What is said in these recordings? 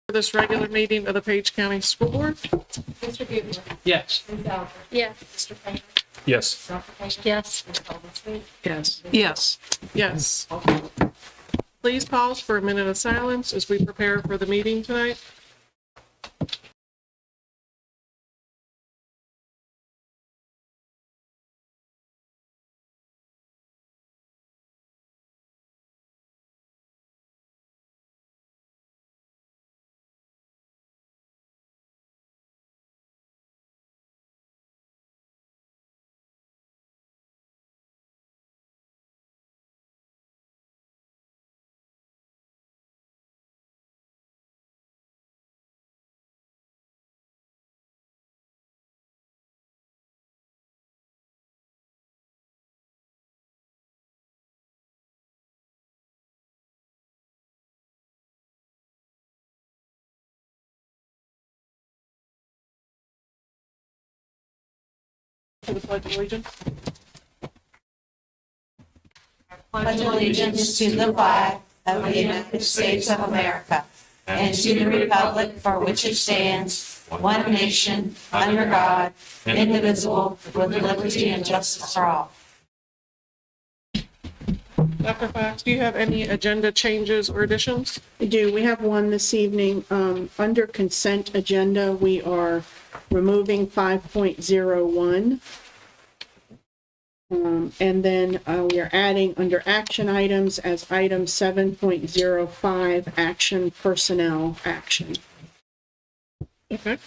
This regular meeting of the Page County School Board. Mr. Bugler. Yes. Ms. Albert. Yes. Mr. Payne. Yes. Dr. Payne. Yes. Ms. Golden Sweet. Yes. Yes. Yes. Please pause for a minute of silence as we prepare for the meeting tonight. To the Pledge of Allegiance. Pledge allegiance to the flag of the United States of America and to the republic for which it stands, one nation, under God, indivisible, with liberty and justice for all. Dr. Fox, do you have any agenda changes or additions? I do. We have one this evening. Under consent agenda, we are removing 5.01. And then we are adding under action items as item 7.05, action personnel action. Okay.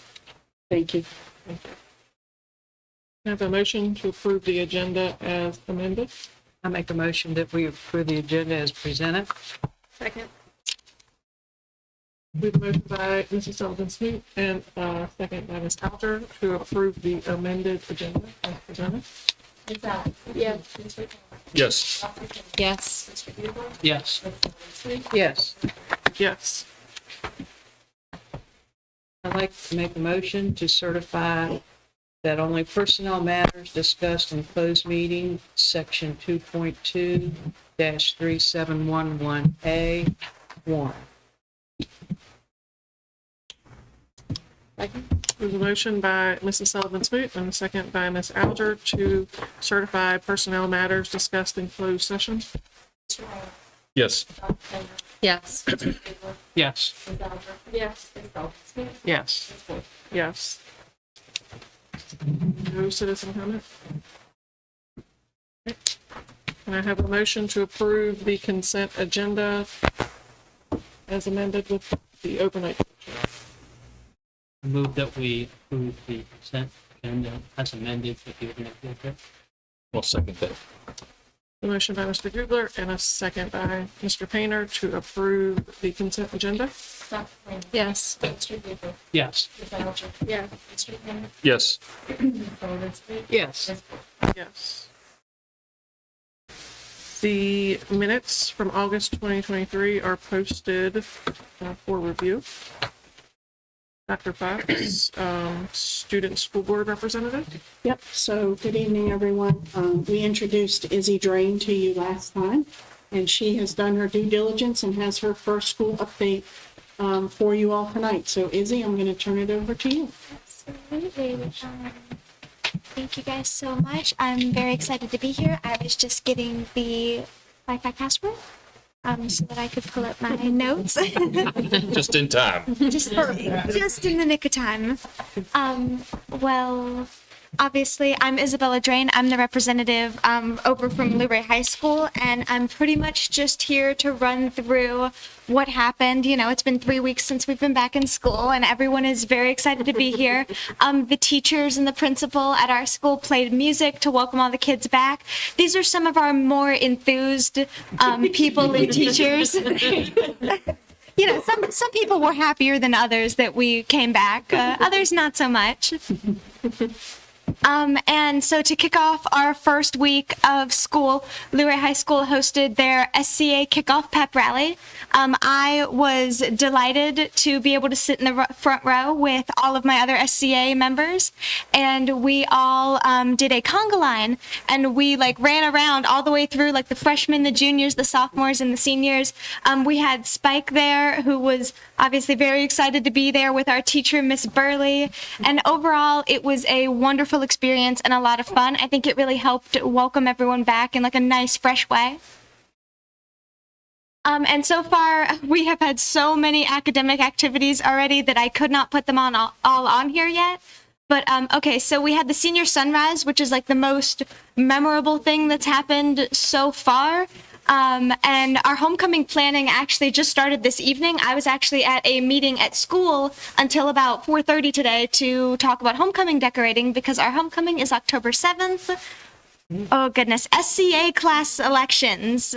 Thank you. I have a motion to approve the agenda as amended. I make a motion that we approve the agenda as presented. Second. We have a motion by Mrs. Sullivan Smoot and second by Ms. Alger to approve the amended agenda as presented. Ms. Albert. Yes. Mr. Payne. Yes. Dr. Payne. Yes. Mr. Bugler. Yes. Ms. Golden Sweet. Yes. Yes. I'd like to make a motion to certify that only personnel matters discussed in closed meeting, section 2.2-3711A1. There's a motion by Mrs. Sullivan Smoot and a second by Ms. Alger to certify personnel matters discussed in closed session. Mr. Payne. Yes. Dr. Payne. Yes. Mr. Bugler. Yes. Ms. Albert. Yes. Ms. Golden Sweet. Yes. Ms. Wood. Yes. No citizen comment? Okay. Can I have a motion to approve the consent agenda as amended with the overnight? I move that we approve the consent agenda as amended with the overnight field trip. I'll second that. A motion by Mr. Gubler and a second by Mr. Painter to approve the consent agenda. Dr. Payne. Yes. Mr. Bugler. Yes. Ms. Alger. Yes. Mr. Payne. Yes. Ms. Golden Sweet. Yes. Ms. Wood. Yes. The minutes from August 2023 are posted for review. Dr. Fox, Student School Board Representative. Yep. So good evening, everyone. We introduced Izzy Drain to you last time, and she has done her due diligence and has her first school update for you all tonight. So Izzy, I'm going to turn it over to you. Absolutely. Thank you guys so much. I'm very excited to be here. I was just getting the Wi-Fi password so that I could pull up my notes. Just in time. just in the nick of time. Well, obviously, I'm Isabella Drain. I'm the representative over from Laurel High School, and I'm pretty much just here to run through what happened. You know, it's been 3 weeks since we've been back in school, and everyone is very excited to be here. The teachers and the principal at our school played music to welcome all the kids back. These are some of our more enthused people and teachers. You know, some people were happier than others that we came back. Others not so much. And so to kick off our first week of school, Laurel High School hosted their SCA kickoff pep rally. I was delighted to be able to sit in the front row with all of my other SCA members, and we all did a conga line, and we ran around all the way through the freshmen, the juniors, the sophomores, and the seniors. We had Spike there, who was obviously very excited to be there with our teacher, Miss Burley. And overall, it was a wonderful experience and a lot of fun. I think it really helped welcome everyone back in like a nice, fresh way. And so far, we have had so many academic activities already that I could not put them on all on here yet. But okay, so we had the senior sunrise, which is like the most memorable thing that's happened so far. And our homecoming planning actually just started this evening. I was actually at a meeting at school until about 4:30 today to talk about homecoming decorating because our homecoming is October 7th. Oh goodness, SCA class elections.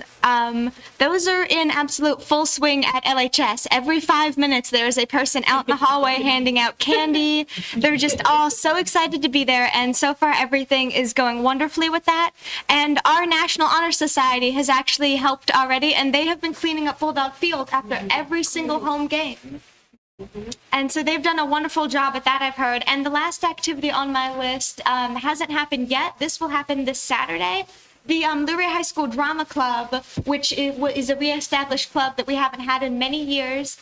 Those are in absolute full swing at LHS. Every 5 minutes there is a person out in the hallway handing out candy. They're just all so excited to be there, and so far everything is going wonderfully with that. And our National Honor Society has actually helped already, and they have been cleaning up Bulldog Field after every single home game. And so they've done a wonderful job at that, I've heard. And the last activity on my list hasn't happened yet. This will happen this Saturday. The Luray High School Drama Club, which is a reestablished club that we haven't had in many years,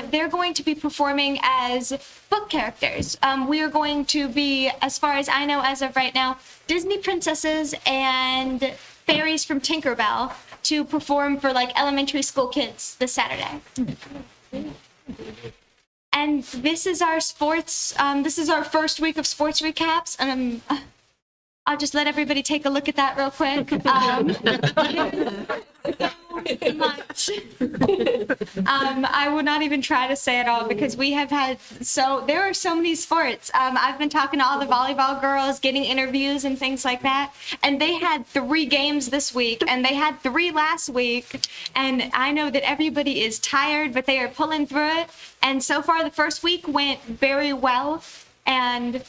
they're going to be performing as book characters. We are going to be, as far as I know as of right now, Disney princesses and fairies from Tinkerbell to perform for like elementary school kids this Saturday. And this is our sports, this is our first week of sports recaps. I'll just let everybody take a look at that real quick. Much. I would not even try to say it all because we have had there are so many sports. I've been talking to all the volleyball girls, getting interviews and things like that. And they had 3 games this week and they had 3 last week. And I know that everybody is tired, but they are pulling through it. And so far the first week went very well. And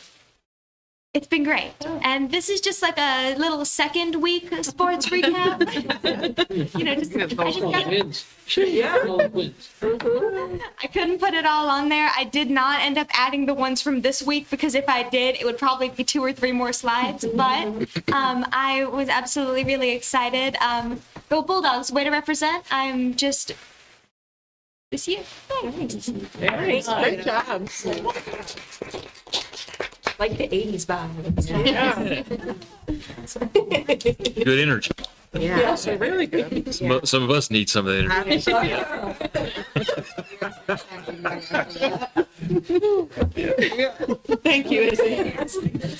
it's been great. And this is just like a little second week sports recap. You know, I couldn't put it all on there. I did not end up adding the ones from this week because if I did, it would probably be 2 or 3 more slides. But I was absolutely really excited. Go Bulldogs, way to represent. I'm just this year. Thanks. Great job. Like the 80s vibe. Good energy. Yeah, so really good. Some of us need some of that energy. Thank you, Izzy.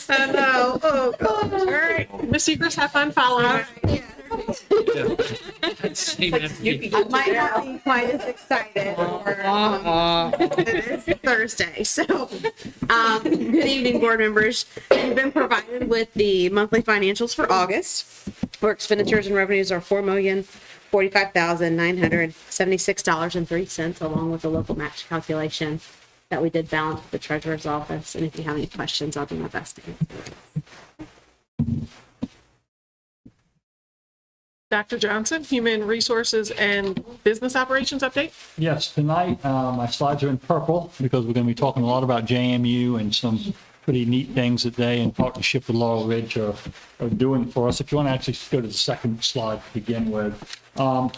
I know. Oh, God. All right. Miss Seacrest, have fun following. Same energy. I might not be quite as excited it is Thursday. So, good evening, board members. We've been provided with the monthly financials for August, where expenditures and revenues are $4,045,976.03, along with the local match calculation that we did balance with the treasurer's office. And if you have any questions, I'll do my best to answer. Dr. Johnson, Human Resources and Business Operations Update. Yes, tonight my slides are in purple because we're going to be talking a lot about JMU and some pretty neat things that they, in partnership with Laurel Ridge, are doing for us. If you want to actually go to the second slide to begin with. I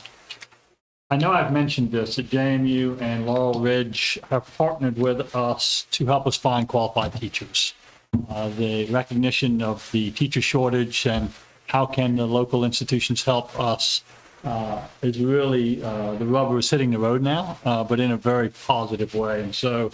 know I've mentioned this, that JMU and Laurel Ridge have partnered with us to help us find qualified teachers. The recognition of the teacher shortage and how can the local institutions help us is really, the rubber is hitting the road now, but in a very positive way. And so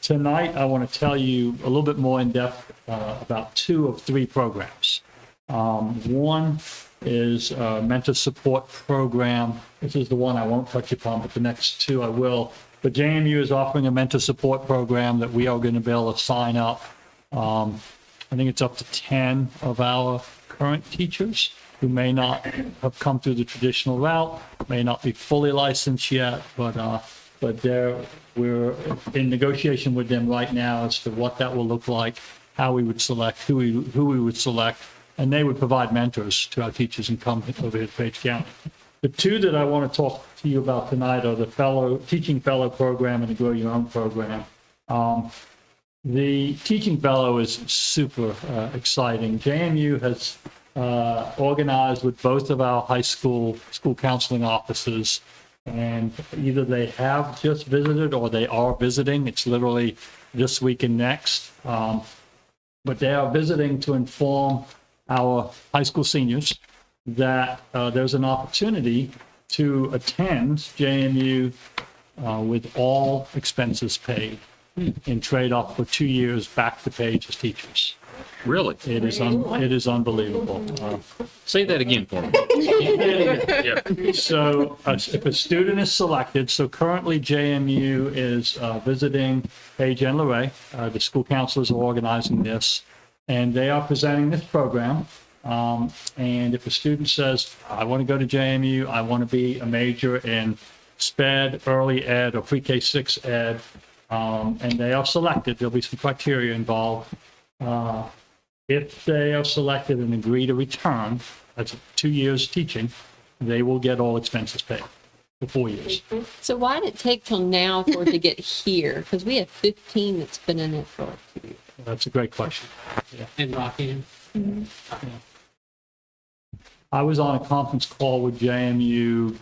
tonight, I want to tell you a little bit more in depth about 2 of 3 programs. One is a mentor support program. This is the one I won't touch upon, but the next 2 I will. But JMU is offering a mentor support program that we are going to be able to sign up. I think it's up to 10 of our current teachers who may not have come through the traditional route, may not be fully licensed yet, but we're in negotiation with them right now as to what that will look like, how we would select, who we would select, and they would provide mentors to our teachers and come over here to Page County. The 2 that I want to talk to you about tonight are the Teaching Fellow program and the Grow Your Own program. The Teaching Fellow is super exciting. JMU has organized with both of our high school counseling offices And either they have just visited or they are visiting. It's literally this week and next. But they are visiting to inform our high school seniors that there's an opportunity to attend JMU with all expenses paid in trade-off for 2 years back to page as teachers. Really? It is unbelievable. Say that again for me. Yeah. So if a student is selected, so currently JMU is visiting Paige and Laurel. The school counselors are organizing this, and they are presenting this program. And if a student says, I want to go to JMU, I want to be a major in SPED, early ed, or pre-K 6 ed, and they are selected, there'll be some criteria involved. If they are selected and agree to return, that's 2 years teaching, they will get all expenses paid for 4 years. So why did it take till now for it to get here? Because we have 15 that's been in it for 2 years. That's a great question. In Rockingham. I was on a conference call with JMU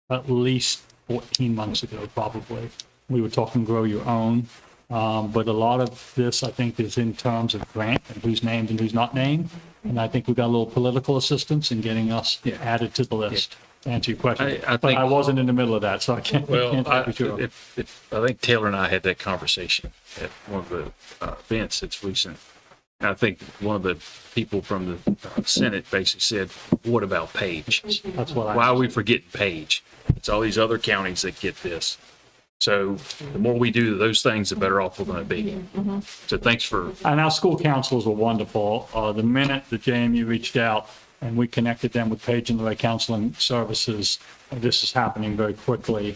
at least 14 months ago, probably. We were talking grow your own. But a lot of this, I think, is in terms of grant and who's named and who's not named. And I think we got a little political assistance in getting us added to the list. To answer your question. I But think- I wasn't in the middle of that, so I can't Well, say for sure. I think Taylor and I had that conversation at one of the events that's recent. And I think one of the people from the Senate basically said, what about Page? That's what Why are we forgetting Page? It's all these other counties that get this. So the more we do those things, the better off we're going to be. So thanks for, And our school counselors were wonderful. The minute the JMU reached out and we connected them with Page and Lorraine Counseling Services, this is happening very quickly.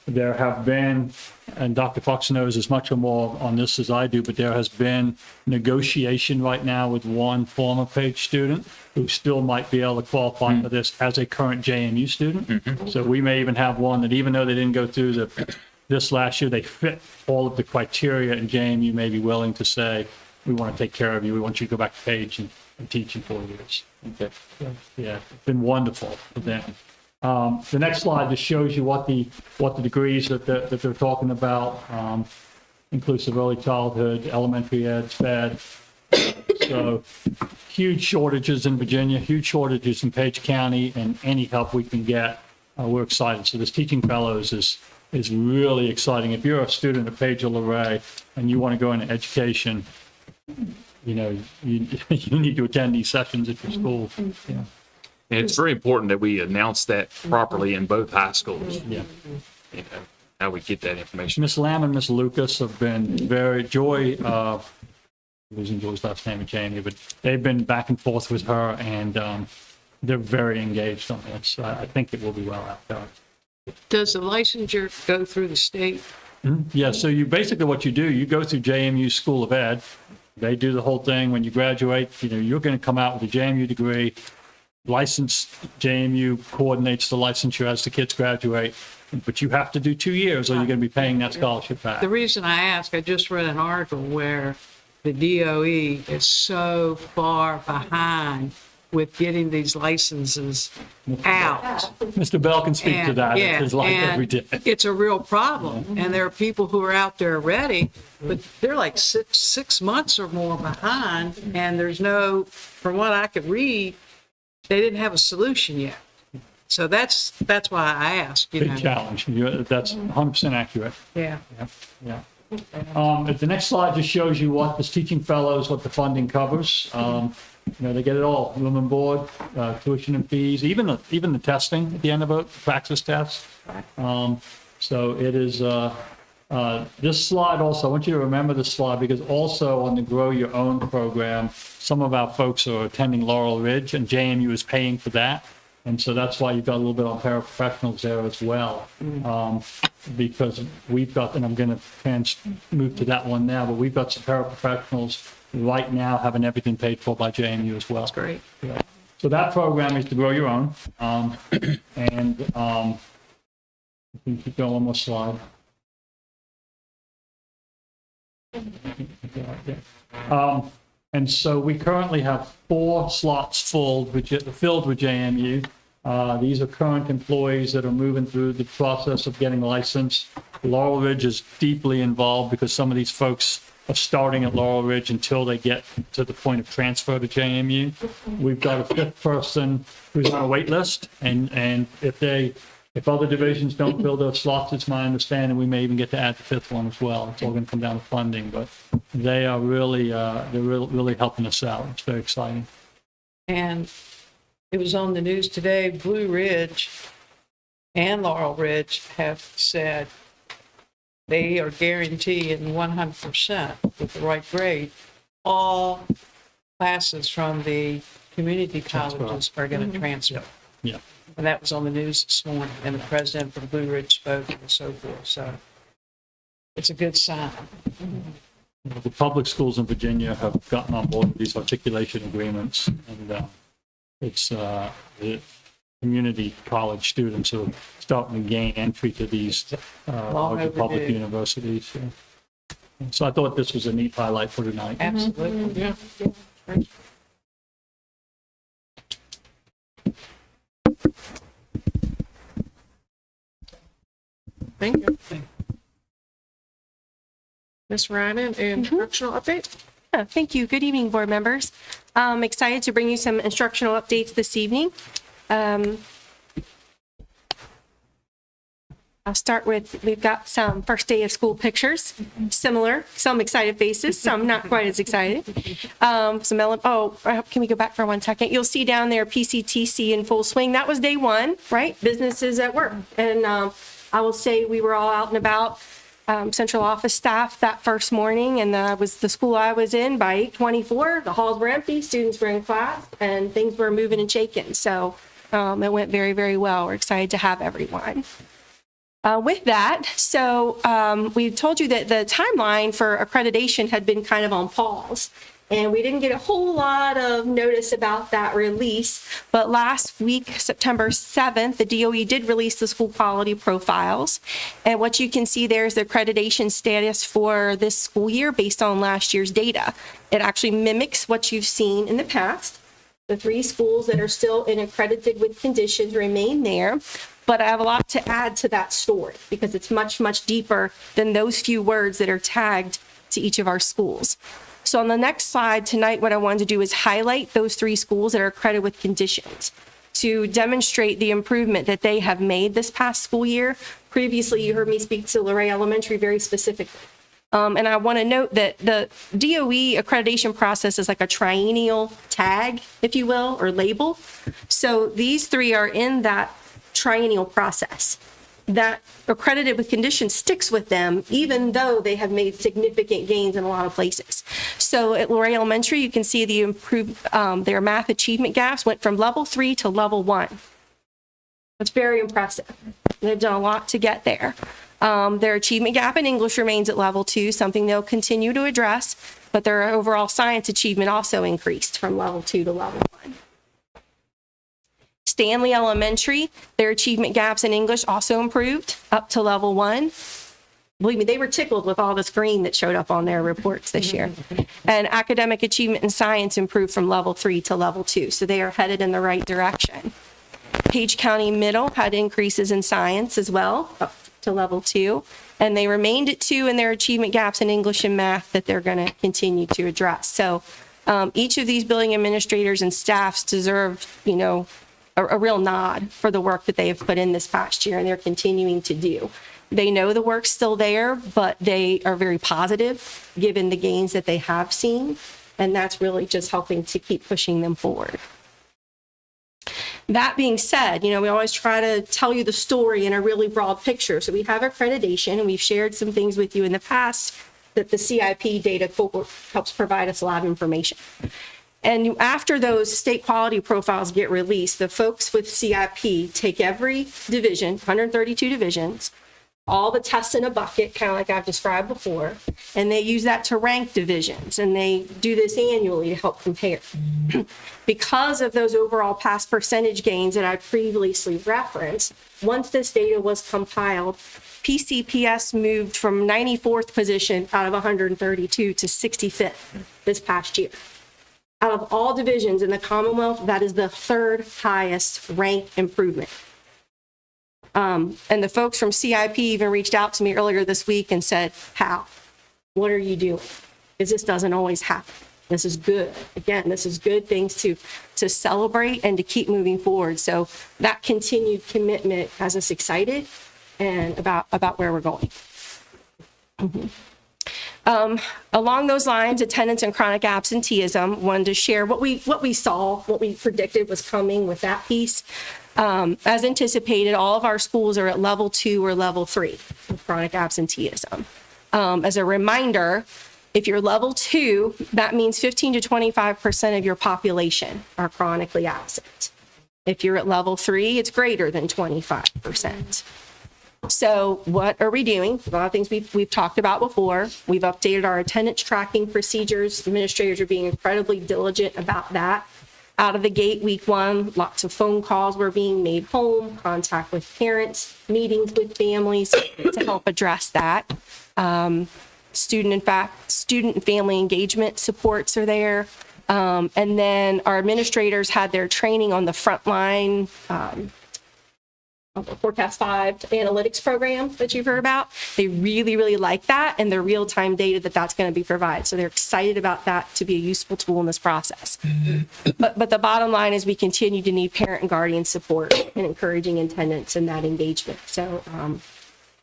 There have been, and Dr. Fox knows as much or more on this as I do, but there has been negotiation right now with one former Page student who still might be able to qualify for this as a current JMU student. So we may even have one that even though they didn't go through this last year, they fit all of the criteria, and JMU may be willing to say, we want to take care of you. We want you to go back to Page and teach in 4 years. okay. Yeah, it's been wonderful for them. The next slide just shows you what the degrees that they're talking about, inclusive early childhood, elementary ed, SPED. So huge shortages in Virginia, huge shortages in Page County, and any help we can get, we're excited. So this Teaching Fellows is really exciting. If you're a student at Page or Luray and you want to go into education, you know, you need to attend these sessions at your school. Yeah. And it's very important that we announce that properly in both high schools. Yeah. You know, how we get that information. Miss Lamb and Miss Lucas have been losing Joy's last name at JMU, but they've been back and forth with her, and they're very engaged on this. I think it will be well out there. Does the licensure go through the state? Yeah, so you basically what you do, you go through JMU School of Ed. They do the whole thing. When you graduate, you know, you're going to come out with a JMU degree. Licensed JMU coordinates the licensure as the kids graduate, but you have to do 2 years or you're going to be paying that scholarship back. The reason I ask, I just read an article where the DOE is so far behind with getting these licenses out. Mr. Bell can speak to And- that. yeah, It's his life and every day. It's a real problem, and there are people who are out there ready, but they're like six months or more behind, and there's no, from what I could read, they didn't have a solution yet. So that's why I asked, you know. Big challenge. That's 100% accurate. Yeah. Yeah. The next slide just shows you what this Teaching Fellows, what the funding covers. You know, they get it all, room and board, tuition and fees, even the testing at the end of a praxis test. So it is, this slide also, I want you to remember this slide because also on the Grow Your Own program, some of our folks are attending Laurel Ridge and JMU is paying for that. And so that's why you've got a little bit on paraprofessionals there as well. Because we've got, and I'm going to move to that one now, but we've got some paraprofessionals right now having everything paid for by JMU as well. That's great. Yeah. So that program is to grow your own. And if we keep going, one more slide. And so we currently have 4 slots filled with JMU. These are current employees that are moving through the process of getting licensed. Laurel Ridge is deeply involved because some of these folks are starting at Laurel Ridge until they get to the point of transfer to JMU. We've got a fifth person who's on a wait list, and if other divisions don't fill those slots, it's my understanding we may even get to add the fifth one as well. It's all going to come down to funding, but they are really, really helping us out. It's very exciting. And it was on the news today, Blue Ridge and Laurel Ridge have said they are guaranteeing 100% with the right grade, all classes from the community colleges are going to transfer. Yeah. And that was on the news this morning, and the president from Blue Ridge spoke and so forth. So it's a good sign. The public schools in Virginia have gotten on board with these articulation agreements, and it's the community college students who are starting to gain entry to these larger public universities. Yeah. So I thought this was a neat highlight for tonight. Absolutely. Yeah. Thank you. Ms. Ryan, instructional update? Yeah, thank you. Good evening, board members. I'm excited to bring you some instructional updates this evening. I'll start with, we've got some first day of school pictures, similar, some excited faces, some not quite as excited. Can we go back for 1 second? You'll see down there PCTC in full swing. That was day one, right? Businesses at work. And I will say we were all out and about, central office staff that first morning, and that was the school I was in by 8:24. The halls were empty, students were in class, and things were moving and shaking. So it went very, very well. We're excited to have everyone. With that, so we told you that the timeline for accreditation had been kind of on pause, and we didn't get a whole lot of notice about that release. But last week, September 7th, the DOE did release the school quality profiles. And what you can see there is the accreditation status for this school year based on last year's data. It actually mimics what you've seen in the past. The 3 schools that are still in accredited with conditions remain there. But I have a lot to add to that story because it's much, much deeper than those few words that are tagged to each of our schools. So on the next slide tonight, what I wanted to do is highlight those 3 schools that are accredited with conditions to demonstrate the improvement that they have made this past school year. Previously, you heard me speak to Laurel Elementary very specifically. And I want to note that the DOE accreditation process is like a triennial tag, if you will, or label. So these 3 are in that triennial process. That accredited with conditions sticks with them, even though they have made significant gains in a lot of places. So at Laurel Elementary, you can see the improved, their math achievement gaps went from level 3 to level 1. That's very impressive. They've done a lot to get there. Their achievement gap in English remains at level 2, something they'll continue to address, but their overall science achievement also increased from level 2 to level 1. Stanley Elementary, their achievement gaps in English also improved up to level 1. Believe me, they were tickled with all this green that showed up on their reports this year. And academic achievement in science improved from level 3 to level 2. So they are headed in the right direction. Page County Middle had increases in science as well, up to level 2. And they remained at 2 in their achievement gaps in English and math that they're going to continue to address. So each of these building administrators and staffs deserve, a real nod for the work that they have put in this past year, and they're continuing to do. They know the work's still there, but they are very positive given the gains that they have seen, and that's really just helping to keep pushing them forward. That being said, we always try to tell you the story in a really broad picture. So we have accreditation, and we've shared some things with you in the past that the CIP data helps provide us a lot of information. And after those state quality profiles get released, the folks with CIP take every division, 132 divisions, all the tests in a bucket, kind of like I've described before, and they use that to rank divisions. And they do this annually to help compare. Because of those overall pass percentage gains that I previously referenced, once this data was compiled, PCPS moved from 94th position out of 132 to 65th this past year. Out of all divisions in the Commonwealth, that is the third highest rank improvement. And the folks from CIP even reached out to me earlier this week and said, how? What are you doing? Because this doesn't always happen. This is good. Again, this is good things to celebrate and to keep moving forward. So that continued commitment has us excited and about where we're going. Along those lines, attendance and chronic absenteeism, wanted to share what we saw, what we predicted was coming with that piece. As anticipated, all of our schools are at level 2 or level 3 with chronic absenteeism. As a reminder, if you're level 2, that means 15 to 25% of your population are chronically absent. If you're at level 3, it's greater than 25%. So what are we doing? A lot of things we've talked about before. We've updated our attendance tracking procedures. Administrators are being incredibly diligent about that. Out of the gate, week 1, lots of phone calls were being made home, contact with parents, meetings with families to help address that. Student and family engagement supports are there. And then our administrators had their training on the frontline Forecast 5 analytics program that you've heard about. They really, really like that and the real-time data that's going to be provided. So they're excited about that to be a useful tool in this process. But the bottom line is we continue to need parent and guardian support and encouraging attendance and that engagement. So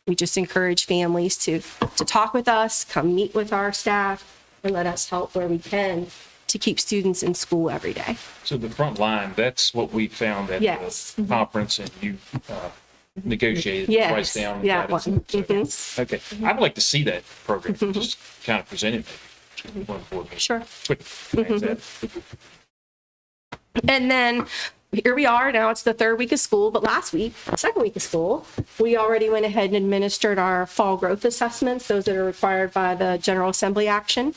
we just encourage families to talk with us, come meet with our staff, and let us help where we can to keep students in school every day. So the front line, that's what we found at Yes. the conference, and you negotiated the Yes. price down. Yeah, That is- one. Okay, I'd like to see that program, just kind of presented maybe to one board meeting. Sure. Quick glance at it. And then here we are, now it's the third week of school, but last week, second week of school, we already went ahead and administered our fall growth assessments, those that are required by the General Assembly action.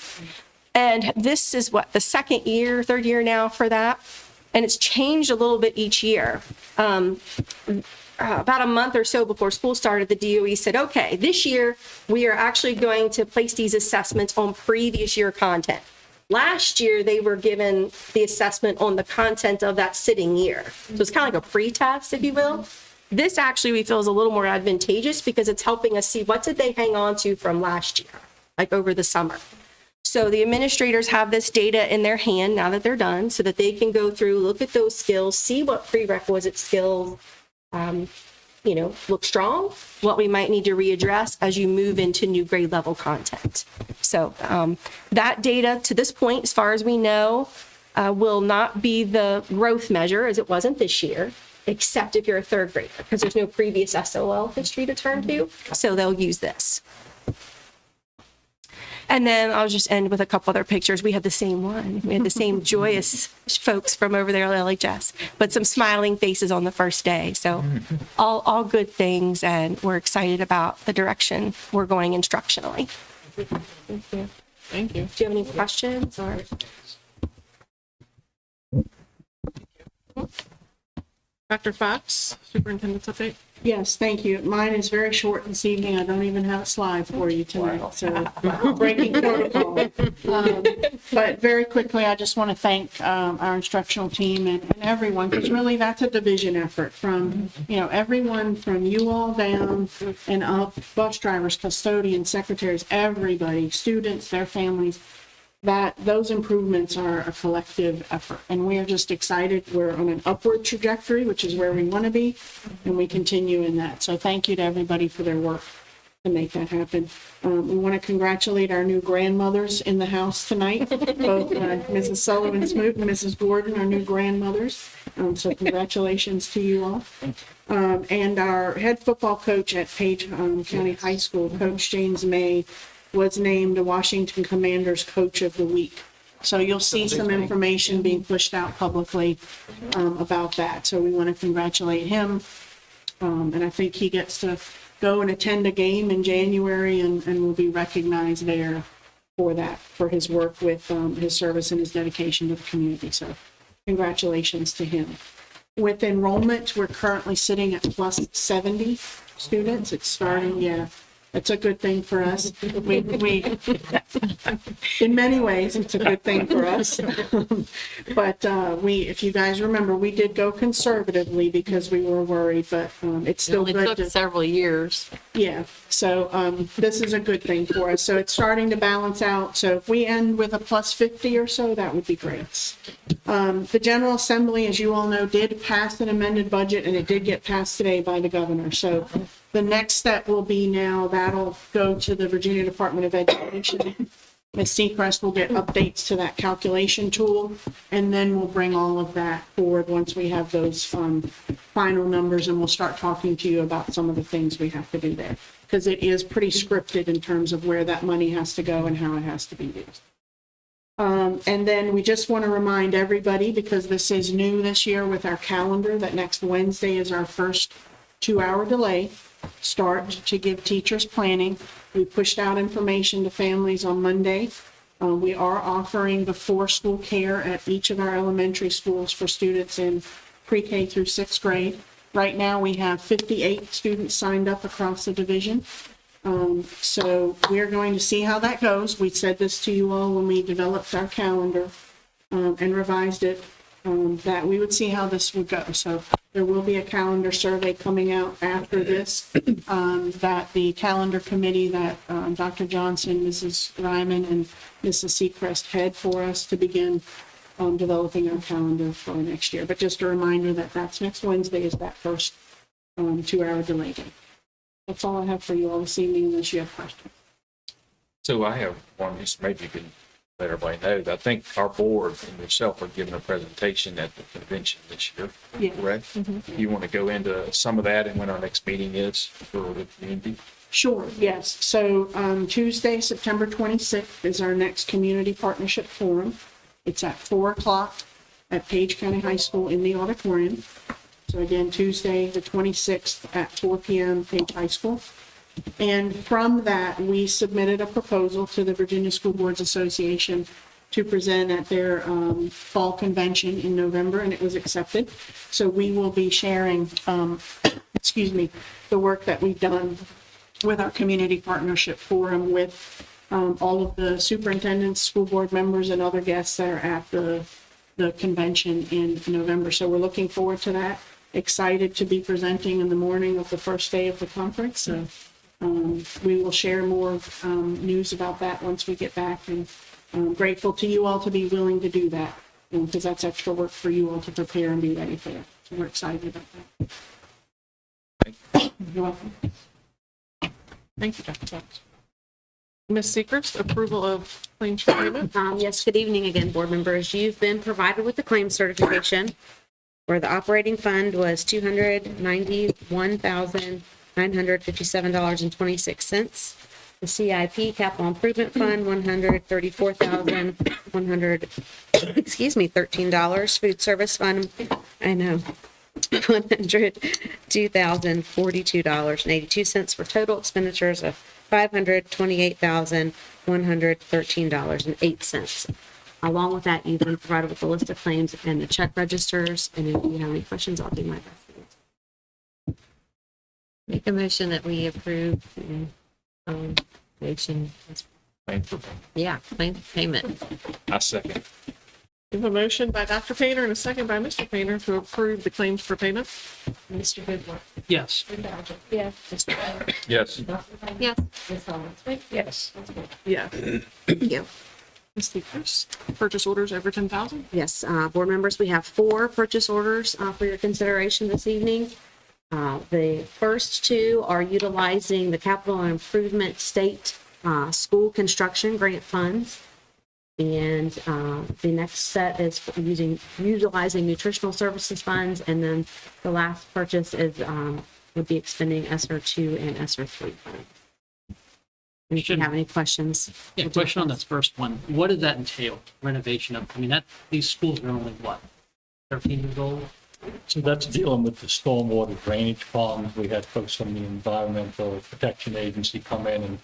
And this is the third year now for that. And it's changed a little bit each year. About a month or so before school started, the DOE said, okay, this year we are actually going to place these assessments on previous year content. Last year, they were given the assessment on the content of that sitting year. So it's kind of like a pre-test, if you will. This actually we feel is a little more advantageous because it's helping us see what did they hang on to from last year, like over the summer. So the administrators have this data in their hand now that they're done so that they can go through, look at those skills, see what prerequisite skills, look strong, what we might need to readdress as you move into new grade level content. So that data to this point, as far as we know, will not be the growth measure as it wasn't this year, except if you're a third grader, because there's no previous SOL history to turn to. So they'll use this. And then I'll just end with a couple other pictures. We had the same one. We had the same joyous folks from over there at LHS, but some smiling faces on the first day. So all good things, and we're excited about the direction we're going instructionally. Thank you. Thank you. Do you have any questions or? Dr. Fox, superintendent's update. Yes, thank you. Mine is very short this evening. I don't even have a slide for you tonight, so breaking protocol. But very quickly, I just want to thank our instructional team and everyone, because really that's a division effort from, everyone from you all down and up, bus drivers, custodians, secretaries, everybody, students, their families. That those improvements are a collective effort, and we are just excited. We're on an upward trajectory, which is where we want to be, and we continue in that. So thank you to everybody for their work to make that happen. We want to congratulate our new grandmothers in the house tonight, both Mrs. Sullivan Smoot and Mrs. Gordon, our new grandmothers. So congratulations to you all. And our head football coach at Page County High School, Coach James May, was named the Washington Commanders Coach of the Week. So you'll see some information being pushed out publicly about that. So we want to congratulate him. And I think he gets to go and attend a game in January and will be recognized there for that, for his work with his service and his dedication to the community. So congratulations to him. With enrollment, we're currently sitting at plus 70 students. It's starting, it's a good thing for us. In many ways, it's a good thing for us. But if you guys remember, we did go conservatively because we were worried, but it's It still only good took to. several years. Yeah, so this is a good thing for us. So it's starting to balance out. So if we end with a plus 50 or so, that would be great. The General Assembly, as you all know, did pass an amended budget, and it did get passed today by the governor. So the next step will be now that'll go to the Virginia Department of Education. Ms. Seacrest will get updates to that calculation tool, and then we'll bring all of that forward once we have those final numbers, and we'll start talking to you about some of the things we have to do there. Because it is pretty scripted in terms of where that money has to go and how it has to be used. And then we just want to remind everybody, because this is new this year with our calendar, that next Wednesday is our first 2-hour delay start to give teachers planning. We pushed out information to families on Monday. We are offering before school care at each of our elementary schools for students in pre-K through 6th grade. Right now, we have 58 students signed up across the division. So we're going to see how that goes. We said this to you all when we developed our calendar and revised it, that we would see how this would go. So there will be a calendar survey coming out after this, that the calendar committee that Dr. Johnson, Mrs. Ryman, and Mrs. Seacrest head for us to begin developing our calendar for next year. But just a reminder that that's next Wednesday is that first 2-hour delay day. That's all I have for you all this evening, unless you have questions. So I have one, just maybe you can let everybody know, that I think our board and yourself are giving a presentation at the convention this year, Yeah. correct? You want to go into some of that and when our next meeting is for the community? Sure, yes. So Tuesday, September 26th is our next Community Partnership Forum. It's at 4 o'clock at Page County High School in the auditorium. So again, Tuesday, the 26th at 4 p.m. Page High School. And from that, we submitted a proposal to the Virginia School Boards Association to present at their fall convention in November, and it was accepted. So we will be sharing, the work that we've done with our Community Partnership Forum with all of the superintendents, school board members, and other guests that are at the convention in November. So we're looking forward to that. Excited to be presenting in the morning of the first day of the conference. So we will share more news about that once we get back, and I'm grateful to you all to be willing to do that, because that's extra work for you all to prepare and be ready for it. So we're excited about that. You're welcome. Thank you, Dr. Fox. Ms. Seacrest, approval of claims for payment. Yes, good evening again, board members. You've been provided with the claims certification where the operating fund was $291,957.26. The CIP, Capital Improvement Fund, $13. Food Service Fund, $102,042.82 for total expenditures of $528,113.08. Along with that, you've been provided with a list of claims and the check registers, and if you have any questions, I'll do my best to answer. Make a motion that we approve the nation. Claim for- Yeah, claim payment. I second. We have a motion by Dr. Painter and a second by Mr. Painter to approve the claims for payment. Mr. Bidwell. Yes. Yeah. Mr. Painter. Yes. Yes. Ms. Sullivan. Yes. Yeah. Thank you. Ms. Seacrest, purchase orders over 10,000. Yes, board members, we have 4 purchase orders for your consideration this evening. The first 2 are utilizing the Capital Improvement State School Construction Grant Funds. And the next set is utilizing nutritional services funds. And then the last purchase is would be expending ESSER 2 and ESSER 3 funds. And if you have any questions. Yeah, question on this first one. What does that entail? Renovation of, these schools are only what, 13 years old? So that's dealing with the stormwater drainage ponds. We had folks from the Environmental Protection Agency come in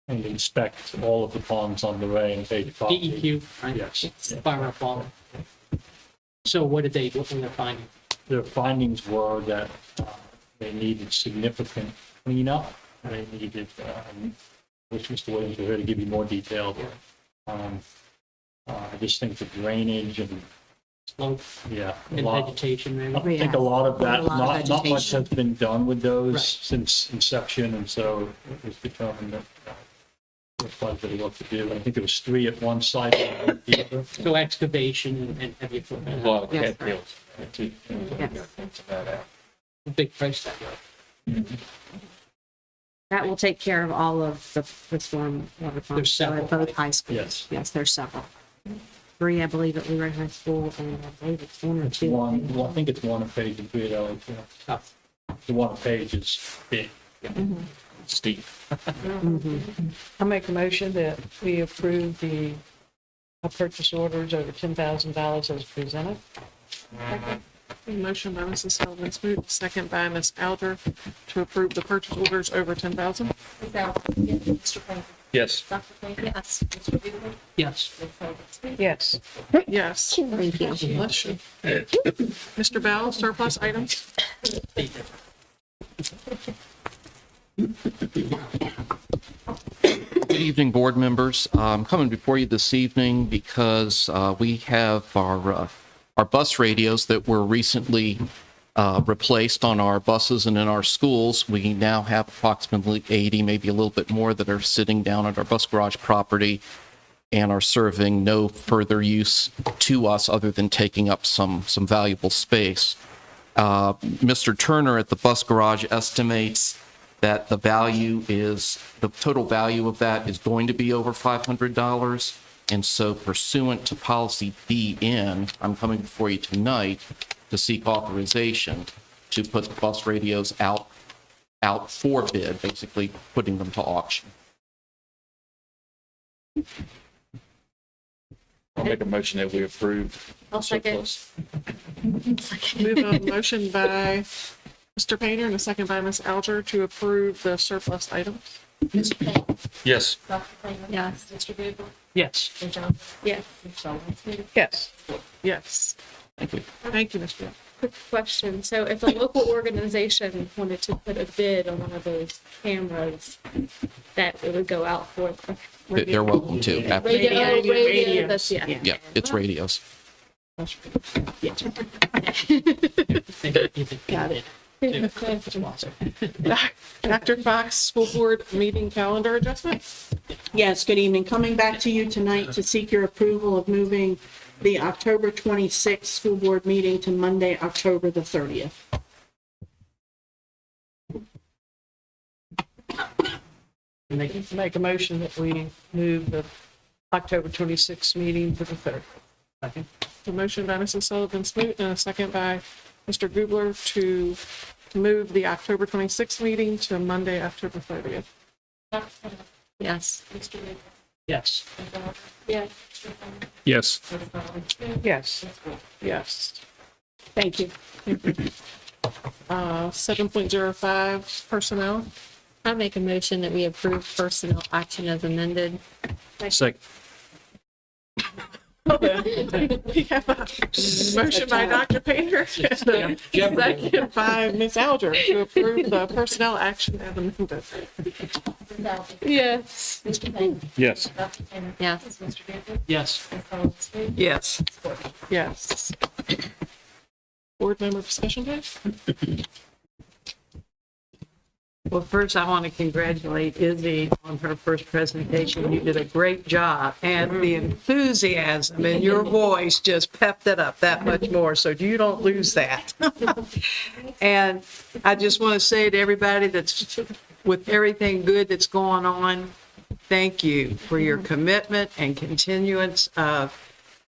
and inspect all of the ponds on the Ray and Page property. DEQ, right? Yes. Fire fall. So what were their findings? Their findings were that they needed significant cleanup they needed, which Mr. Williams was here to give you more detail. I just think the drainage and, Slope yeah, a and lot. vegetation, I maybe. think a lot of that, A lot of not much vegetation. has been done with those Right. since inception, and so it was determined that there's quite a bit of work to do. I think there was 3 at one site. And the other. So excavation and heavy equipment. Well, Yes. cattails, too. Yes. A big price tag. That will take care of all of the storm water There's pumps so several, at both right? high schools. Yes. Yes, there's several. 3, I believe, at Leroy High School, and I believe it's 1 or It's 2. one, well, I think it's 1 a page and 3 at LA. Oh. The 1 a page is big. Steep. I make a motion that we approve the purchase orders over $10,000 as presented. Motion by Mrs. Sullivan Smoot, second by Ms. Alger to approve the purchase orders over 10,000. Yes. Yes. Yes. Yes. Yes. Thank you. Bless you. Mr. Bell, surplus items? Good evening, board members. I'm coming before you this evening because we have our bus radios that were recently replaced on our buses and in our schools. We now have approximately 80, maybe a little bit more, that are sitting down at our bus garage property and are serving no further use to us other than taking up some valuable space. Mr. Turner at the bus garage estimates that the total value of that is going to be over $500. And so pursuant to policy BN, I'm coming before you tonight to seek authorization to put the bus radios out for bid, basically putting them to auction. I'll make a motion that we approve. I'll second. surplus. We have a motion by Mr. Painter and a second by Ms. Alger to approve the surplus items. Yes. Yes. Yes. Yeah. Yes. Yes. Thank you. Thank you, Mr. Bell. Quick question. So if a local organization wanted to put a bid on one of those cameras, that it would go out for? They're welcome to. Radio, that's, yeah. Yeah, it's radios. Got it. Dr. Fox, school board meeting calendar adjustment? Yes, good evening. Coming back to you tonight to seek your approval of moving the October 26th school board meeting to Monday, October the 30th. Make a motion that we move the October 26th meeting to the 3rd. Second. A motion by Mrs. Sullivan Smoot and a second by Mr. Gubler to move the October 26th meeting to Monday, October 30th. Yes. Yes. Yeah. Yes. Yes. Yes. Thank you. 7.05 personnel. I make a motion that we approve personnel action as amended. Second. We have a motion by Dr. Painter, and a second by Ms. Alger to approve the personnel action as amended. Yes. Yes. Yes. Yes. Yes. Yes. Board member discussion, please? Well, first, I want to congratulate Izzy on her first presentation. You did a great job, and the enthusiasm in your voice just pepped it up that much more, so you don't lose that. And I just want to say to everybody that's, with everything good that's going on, thank you for your commitment and continuance of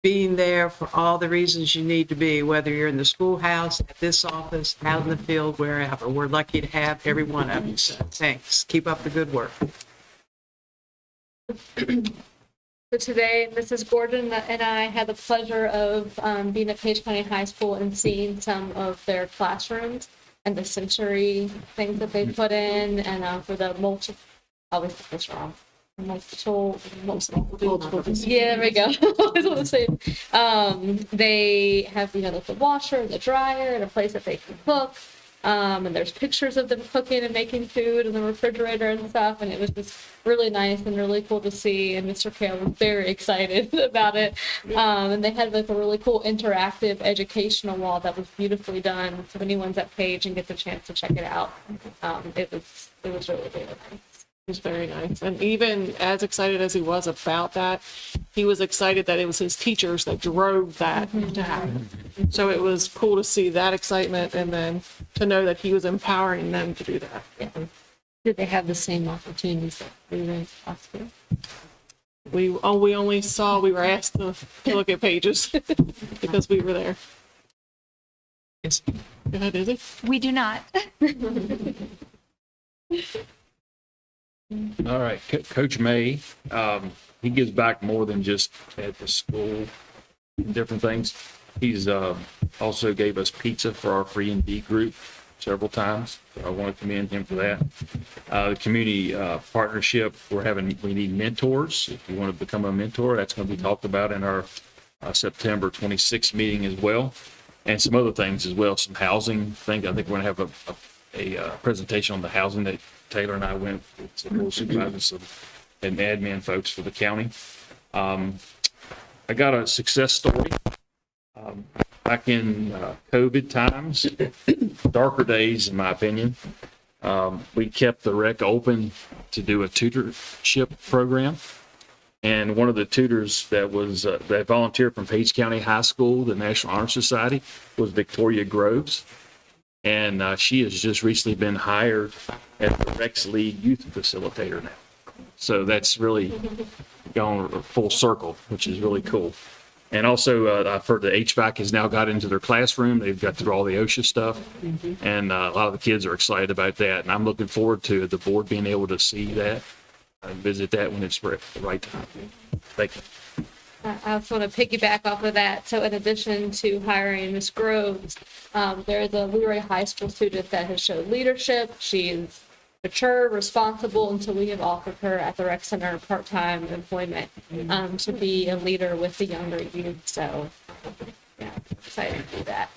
being there for all the reasons you need to be, whether you're in the schoolhouse, at this office, out in the field, wherever. We're lucky to have every one of you. So thanks. Keep up the good work. So today, Mrs. Gordon and I had the pleasure of being at Page County High School and seeing some of their classrooms and the sensory things that they put in, and for the multiple, I always get this wrong. Multiple, yeah, there we go. I was going to say, they have, like the washer, the dryer, and a place that they can cook. And there's pictures of them cooking and making food in the refrigerator and stuff. And it was just really nice and really cool to see. And Mr. Kale was very excited about it. And they had like a really cool interactive educational wall that was beautifully done. So if anyone's at Page and gets a chance to check it out, it was really, really nice. It was very nice. And even as excited as he was about that, he was excited that it was his teachers that drove that to happen. So it was cool to see that excitement and then to know that he was empowering them to do that. Yeah. Did they have the same opportunities that we were in hospital? We only saw, we were asked to look at pages because we were there. Yes. Go ahead, Izzy. We do not. All right, Coach May, he gives back more than just at the school, different things. He's also gave us pizza for our free and D group several times. So I want to commend him for that. The community partnership, we need mentors. If you want to become a mentor, that's going to be talked about in our September 26th meeting as well. And some other things as well, some housing things. I think we're going to have a presentation on the housing that Taylor and I went with some board supervisors and admin folks for the county. I got a success story. Back in COVID times, darker days in my opinion, we kept the rec open to do a tutorship program. And one of the tutors that volunteered from Page County High School, the National Honor Society, was Victoria Groves. And she has just recently been hired as the Rex League youth facilitator now. So that's really gone full circle, which is really cool. And also, I've heard the HVAC has now got into their classroom. They've got through all the OSHA stuff. And a lot of the kids are excited about that. And I'm looking forward to the board being able to see that and visit that when it's the right time. Thank you. I also want to piggyback off of that. So in addition to hiring Ms. Groves, there's a Leroy High School student that has showed leadership. She is mature, responsible, and so we have offered her at the rec center part-time employment to be a leader with the younger youth. So yeah, excited to do that.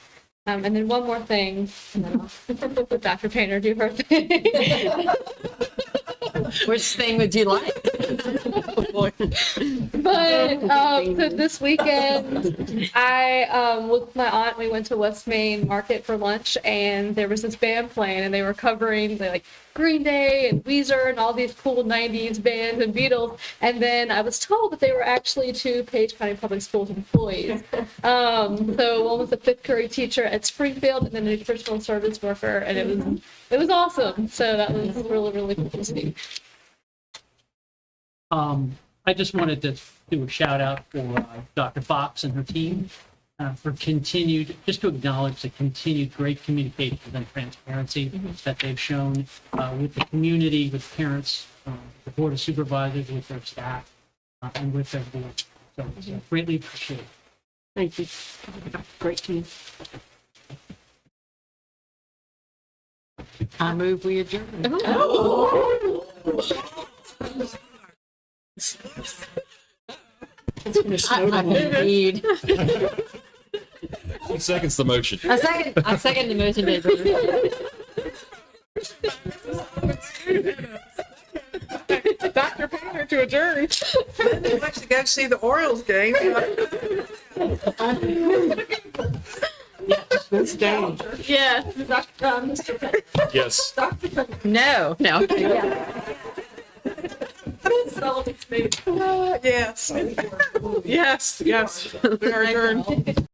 And then one more thing, and then I'll let Dr. Painter do her thing. Which thing would you like? But so this weekend, I with my aunt, we went to West Main Market for lunch, and there was this band playing, and they were covering like Green Day and Weezer and all these cool 90s bands and Beatles. And then I was told that they were actually two Page County Public Schools employees. So one was a fifth grade teacher at Springfield, and then a nutritional service worker, and it was awesome. So that was really, really cool to see. I just wanted to do a shout out for Dr. Fox and her team for just to acknowledge the continued great communication and transparency that they've shown with the community, with parents, the Board of Supervisors, with their staff, and with their board. So it's greatly appreciated. Thank you. Great team. I move we adjourn. Indeed. Who seconds the motion? I second the motion, David. Dr. Painter to adjourn. They want to go see the Orioles game. This day. Yes. Yes. No. Yes. Yes. We are adjourned.